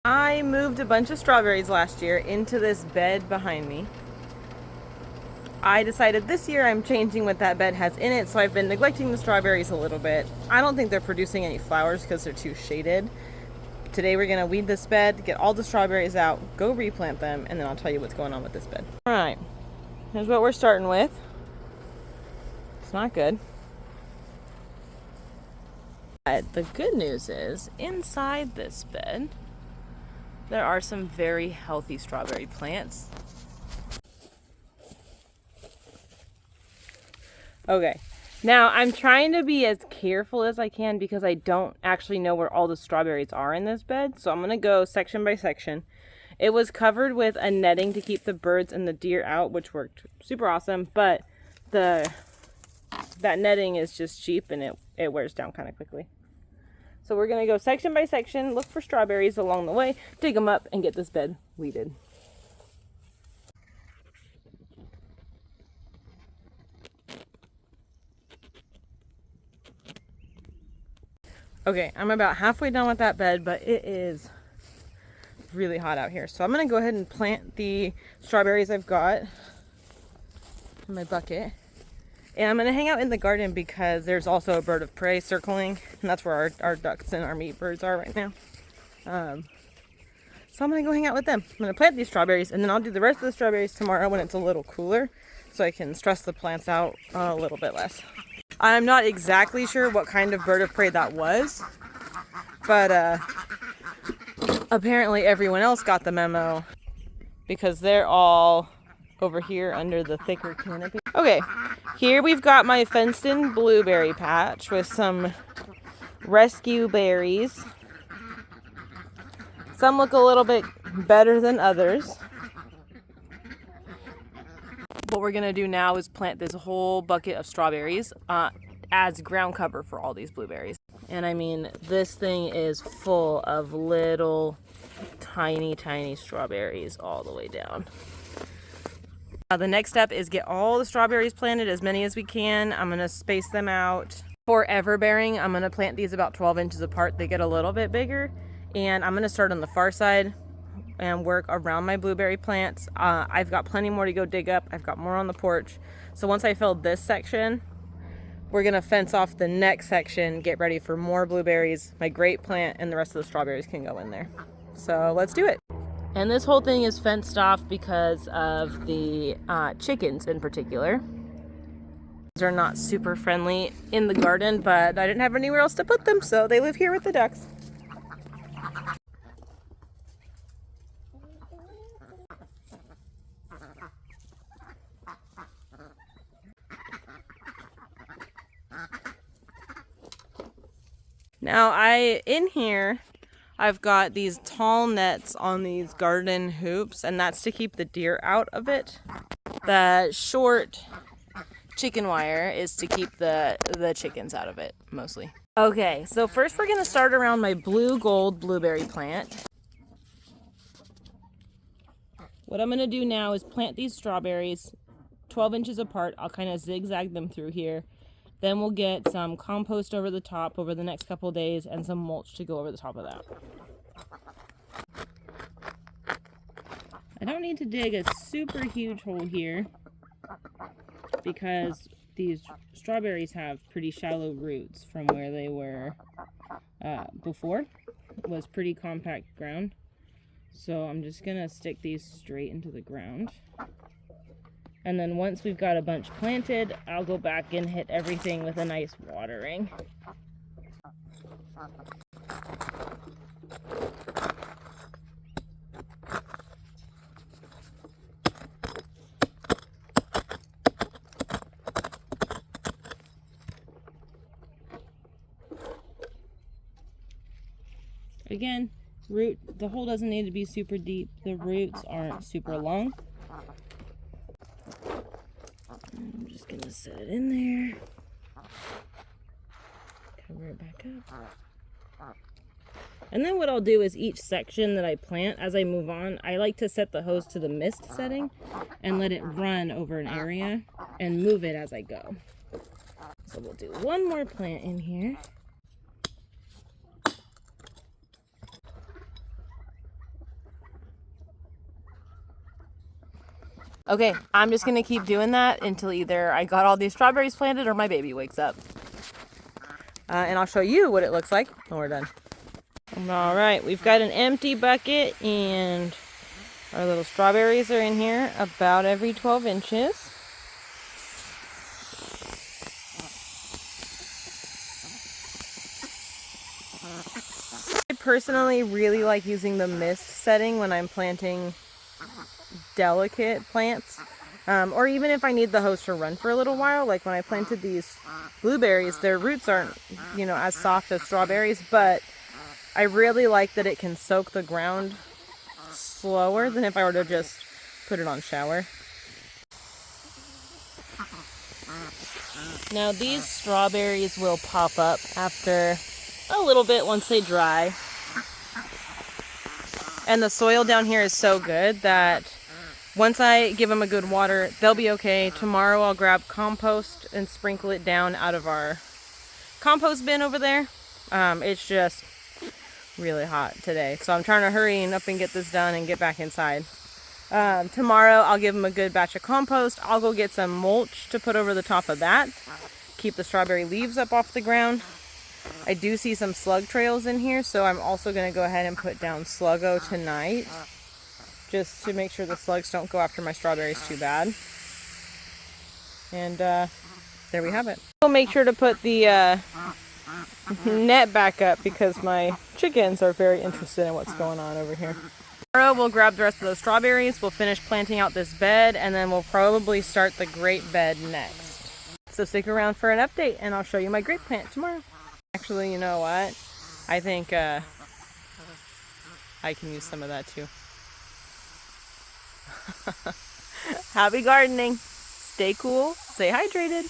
I moved a bunch of strawberries last year into this bed behind me. I decided this year I'm changing what that bed has in it, so I've been neglecting the strawberries a little bit. I don't think they're producing any flowers because they're too shaded. Today we're gonna weed this bed, get all the strawberries out, go replant them, and then I'll tell you what's going on with this bed. Alright, here's what we're starting with. It's not good. But the good news is, inside this bed, there are some very healthy strawberry plants. Okay, now I'm trying to be as careful as I can because I don't actually know where all the strawberries are in this bed. So I'm gonna go section by section. It was covered with a netting to keep the birds and the deer out, which worked super awesome, but that netting is just cheap and it wears down kind of quickly. So we're gonna go section by section, look for strawberries along the way, dig them up, and get this bed weeded. Okay, I'm about halfway done with that bed, but it is really hot out here. So I'm gonna go ahead and plant the strawberries I've got in my bucket. And I'm gonna hang out in the garden because there's also a bird of prey circling, and that's where our ducks and our meat birds are right now. So I'm gonna go hang out with them. I'm gonna plant these strawberries, and then I'll do the rest of the strawberries tomorrow when it's a little cooler, so I can stress the plants out a little bit less. I'm not exactly sure what kind of bird of prey that was, but apparently everyone else got the memo because they're all over here under the thicker canopy. Okay, here we've got my fenced-in blueberry patch with some rescue berries. Some look a little bit better than others. What we're gonna do now is plant this whole bucket of strawberries as ground cover for all these blueberries. And I mean, this thing is full of little tiny strawberries all the way down. The next step is get all the strawberries planted, as many as we can. I'm gonna space them out. For everbearing, I'm gonna plant these about 12 inches apart. They get a little bit bigger, and I'm gonna start on the far side and work around my blueberry plants. I've got plenty more to go dig up. I've got more on the porch. So once I fill this section, we're gonna fence off the next section, get ready for more blueberries. My grape plant and the rest of the strawberries can go in there. So let's do it. And this whole thing is fenced off because of the chickens in particular. They're not super friendly in the garden, but I didn't have anywhere else to put them, so they live here with the ducks. Now in here, I've got these tall nets on these garden hoops, and that's to keep the deer out of it. The short chicken wire is to keep the chickens out of it, mostly. Okay, so first we're gonna start around my blue gold blueberry plant. What I'm gonna do now is plant these strawberries 12 inches apart. I'll kind of zigzag them through here. Then we'll get some compost over the top over the next couple days and some mulch to go over the top of that. I don't need to dig a super huge hole here because these strawberries have pretty shallow roots from where they were before. It was pretty compact ground. So I'm just gonna stick these straight into the ground. And then once we've got a bunch planted, I'll go back and hit everything with a nice watering. Again, the hole doesn't need to be super deep. The roots aren't super long. I'm just gonna set it in there. Cover it back up. And then what I'll do is each section that I plant, as I move on, I like to set the hose to the mist setting and let it run over an area and move it as I go. So we'll do one more plant in here. Okay, I'm just gonna keep doing that until either I got all these strawberries planted or my baby wakes up. And I'll show you what it looks like when we're done. All right, we've got an empty bucket and our little strawberries are in here about every 12 inches. I personally really like using the mist setting when I'm planting delicate plants. Or even if I need the hose to run for a little while, like when I planted these blueberries, their roots aren't, as soft as strawberries, but I really like that it can soak the ground slower than if I were to just put it on shower. Now these strawberries will pop up after a little bit once they dry. And the soil down here is so good that once I give them a good water, they'll be okay. Tomorrow I'll grab compost and sprinkle it down out of our compost bin over there. It's just really hot today, so I'm trying to hurry up and get this done and get back inside. Tomorrow I'll give them a good batch of compost. I'll go get some mulch to put over the top of that. Keep the strawberry leaves up off the ground. I do see some slug trails in here, so I'm also going to go ahead and put down Sluggo tonight, just to make sure the slugs don't go after my strawberries too bad. And there we have it. I'll make sure to put the net back up because my chickens are very interested in what's going on over here. Tomorrow we'll grab the rest of those strawberries, we'll finish planting out this bed, and then we'll probably start the grape bed next. So stick around for an update and I'll show you my grape plant tomorrow. Actually, you know what? I think I can use some of that too. Happy gardening. Stay cool, stay hydrated.